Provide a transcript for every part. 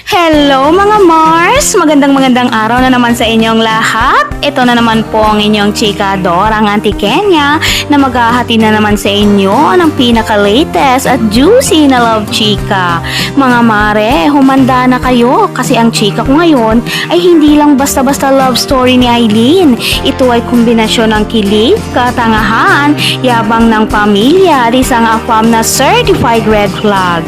Hello mga Mars! Magandang araw na naman sa inyong lahat. Ito na naman po ang inyong chika Dora, ang Auntie Kenya, na maghahati na naman sa inyo ng pinaka-latest at juicy na love chika. Mga mare, humanda na kayo kasi ang chika ko ngayon ay hindi lang basta-basta love story ni Aileen. Ito ay kombinasyon ng kilig, katangahan, yabang ng pamilya at isang afam na certified red flag.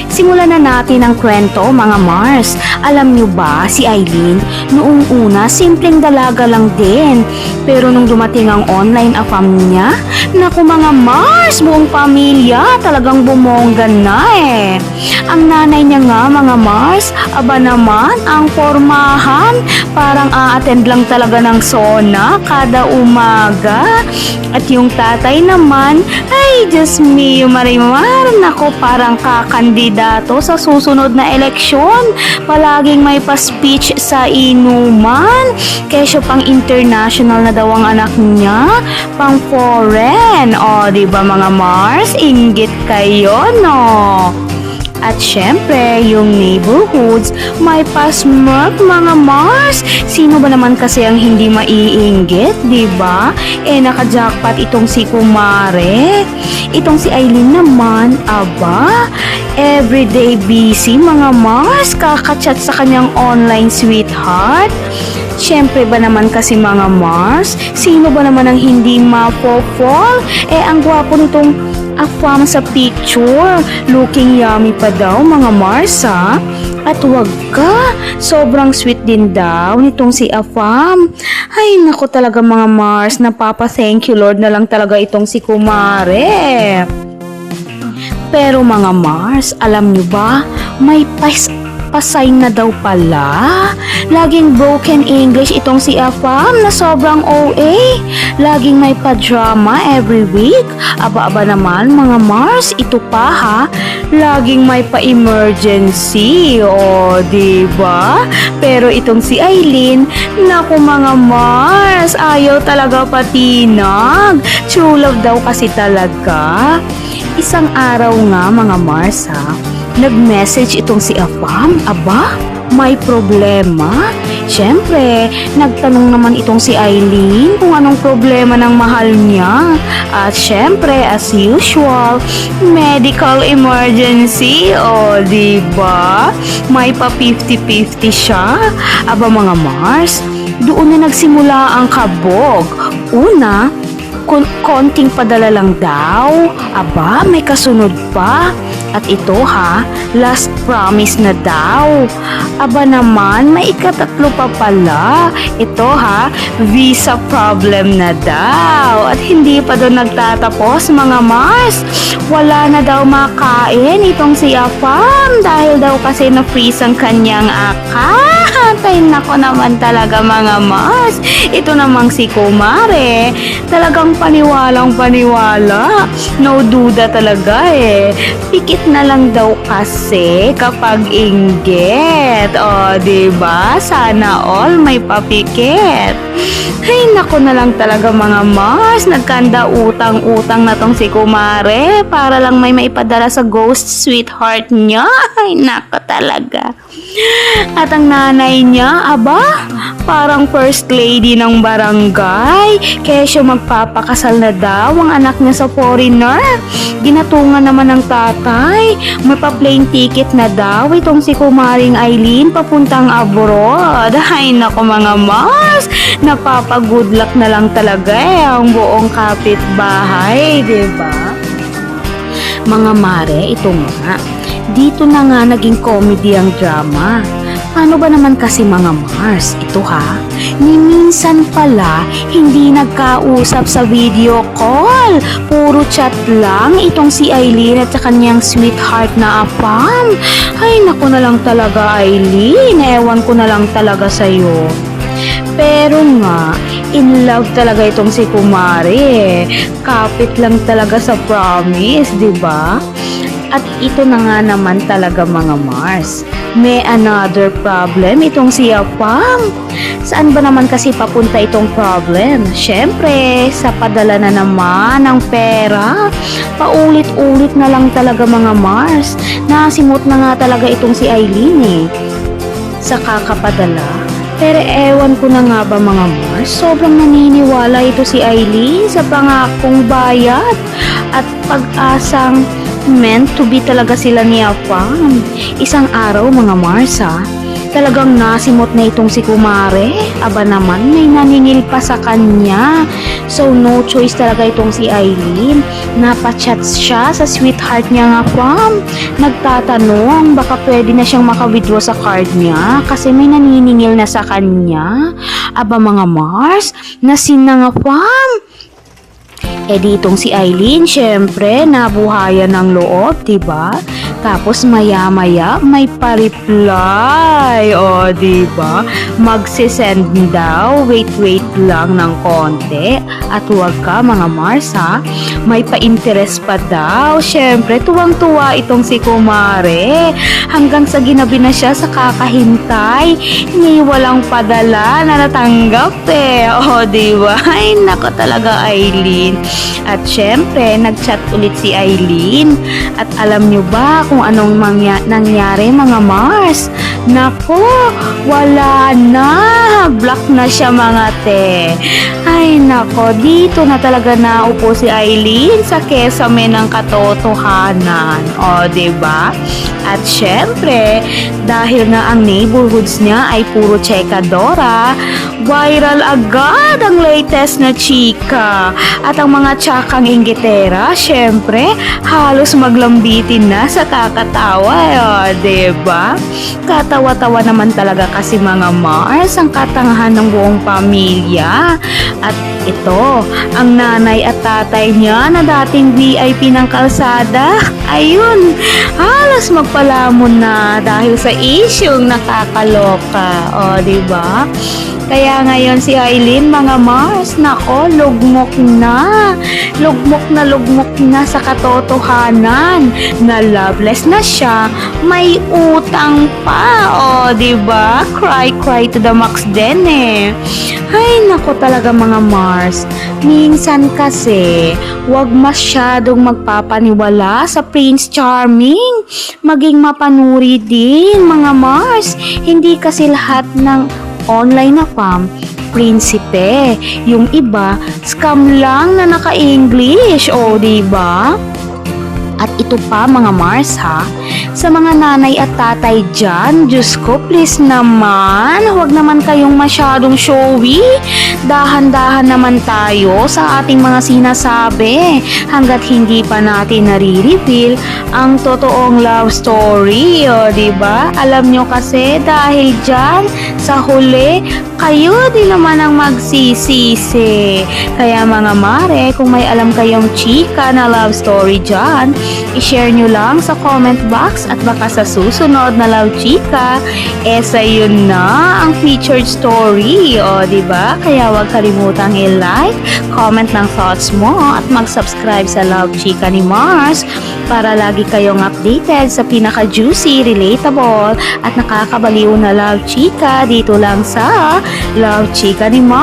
Simulan na natin ang kwento mga Mars. Alam nyo ba si Aileen, noong una simpleng dalaga lang din. Pero nung dumating ang online afam niya, naku mga Mars, buong pamilya talagang bumongga na eh. Ang nanay niya nga mga Mars, aba naman ang formahan, parang a-attend lang talaga ng SONA kada umaga. At yung tatay naman, ay Diyos mio Marimar, naku parang kakandidato sa susunod na eleksyon. Palaging may pa-speech sa inuman. Kesyo pang international na daw ang anak niya, pang foreign. O diba mga Mars, inggit kayo no? At syempre, yung neighborhoods, may pa-smirk mga Mars. Sino ba naman kasi ang hindi maiinggit, diba? Naka-jackpot itong si Kumare. Itong si Aileen naman, aba, everyday busy mga Mars, kakachat sa kanyang online sweetheart. Siyempre ba naman kasi mga Mars, sino ba naman ang hindi mapofall? Ang gwapo nitong afam sa picture. Looking yummy pa daw mga Mars ha? At wag ka, sobrang sweet din daw nitong si afam. Ay naku talaga mga Mars, napapa-thank you Lord na lang talaga itong si Kumare. Pero mga Mars, alam nyo ba, may pasay na daw pala. Laging broken English itong si Afam na sobrang OA. Laging may pa-drama every week. Aba-aba naman mga Mars, ito pa ha. Laging may pa-emergency. O, diba? Pero itong si Aileen, naku mga Mars, ayaw talaga patinag. True love daw kasi talaga. Isang araw nga mga Mars ha, nag-message itong si Afam, aba, may problema? Siyempre, nagtanong naman itong si Aileen kung anong problema ng mahal niya. At siyempre, as usual, medical emergency, o diba? May pa 50-50 siya. Aba mga Mars, doon na nagsimula ang kabog. Una, konting padala lang daw. Aba, may kasunod pa. At ito ha, last promise na daw. Aba naman, may ikatatlo pa pala. Ito ha, visa problem na daw. At hindi pa doon nagtatapos mga Mars. Wala na daw makain itong si Afam dahil daw kasi na-freeze ang kanyang account. Ay nako naman talaga mga Mars. Ito namang si Kumare, talagang paniwalang paniwala. No duda talaga eh. Pikit na lang daw kasi kapag inggit. O, diba? Sana all may papikit. Ay, nako na lang talaga mga Mars. Nagkanda utang-utang na tong si Kumare para lang may maipadala sa ghost sweetheart niya. Ay, nako talaga. At ang nanay niya, aba, parang first lady ng barangay. Kaya siya magpapakasal na daw ang anak niya sa foreigner. Ginatungan naman ng tatay. May pa-plane ticket na daw itong si Kumaring Aileen papuntang abroad. Ay nako mga Mars, napapa-good luck na lang talaga ang buong kapitbahay, diba? Mga mare, ito nga. Dito na nga naging comedy ang drama. Paano ba naman kasi mga Mars? Ito ha, ni minsan pala hindi nagkausap sa video call. Puro chat lang itong si Aileen at sa kanyang sweetheart na Afam. Ay naku na lang talaga Aileen, ewan ko na lang talaga sa'yo. Pero nga, in love talaga itong si Kumare. Kapit lang talaga sa promise, diba? At ito na nga naman talaga mga Mars. May another problem itong si Afam. Saan ba naman kasi papunta itong problem? Siyempre, sa padala na naman ng pera. Paulit-ulit na lang talaga mga Mars. Nasimot na nga talaga itong si Aileen eh. sa kakapadala. Pero ewan ko na nga ba mga Mars, sobrang naniniwala ito si Aileen sa pangakong bayad at pag-asang meant to be talaga sila ni Afam. Isang araw mga Mars talagang nasimot na itong si Kumare. Aba naman, may naningil pa sa kanya. So, no choice talaga itong si Aileen. Napachat siya sa sweetheart niya nga, Fam. Nagtatanong, baka pwede na siyang maka-withdraw sa card niya kasi may naniningil na sa kanya. Aba mga Mars, nasin na nga, Fam. Ditong si Aileen, syempre, nabuhayan ng loob, diba? Tapos maya-maya may pa-reply. O, diba? Magsisend daw. Wait lang ng konti. At huwag ka mga Mars may pa-interest pa daw. Syempre, tuwang-tuwa itong si Kumare. Hanggang sa ginabi na siya sa kakahintay. Ni walang padala na natanggap O, diba? Ay, nako talaga Aileen. At syempre, nag-chat ulit si Aileen. At alam nyo ba kung anong nangyari mga Mars? Nako, wala na. Block na siya mga te. Ay nako, dito na talaga naupo si Aileen sa kesame ng katotohanan. O, diba? At syempre, dahil nga ang neighborhoods niya ay puro chekadora, viral agad ang latest na chika. At ang mga tsakang inggitera, syempre, halos maglambitin na sa kakatawa. O, diba? Katawa-tawa naman talaga kasi mga Mars ang katangahan ng buong pamilya. At ito, ang nanay at tatay niya na dating VIP ng kalsada, ayun, halos magpalamon na dahil sa isyung nakakaloka. O, diba? Kaya ngayon si Aileen, mga Mars, nako, lugmok na. Lugmok na sa katotohanan na loveless na siya, may utang pa. O, diba? Cry to the max din Ay, nako talaga mga Mars. Minsan kasi, wag masyadong magpapaniwala sa Prince Charming. Maging mapanuri din, mga Mars. Hindi kasi lahat ng online na fam, prinsipe. Yung iba, scam lang na naka-English. O, diba? At ito pa mga Mars sa mga nanay at tatay dyan, Diyos ko, please naman, huwag naman kayong masyadong showy. Dahan-dahan naman tayo sa ating mga sinasabi hanggat hindi pa natin nare-reveal ang totoong love story. O, diba? Alam nyo kasi dahil dyan, sa huli, kayo din naman ang magsisisi. Kaya mga mare, kung may alam kayong chika na love story dyan, i-share nyo lang sa comment box at baka sa susunod na love chika, sa'yo na ang featured story. O, diba? Kaya huwag kalimutang i-like, comment ng thoughts mo at mag-subscribe sa Love Chika ni Mars para lagi kayong updated sa pinaka-juicy, relatable at nakakabaliw na love chika dito lang sa Love Chika ni Mars.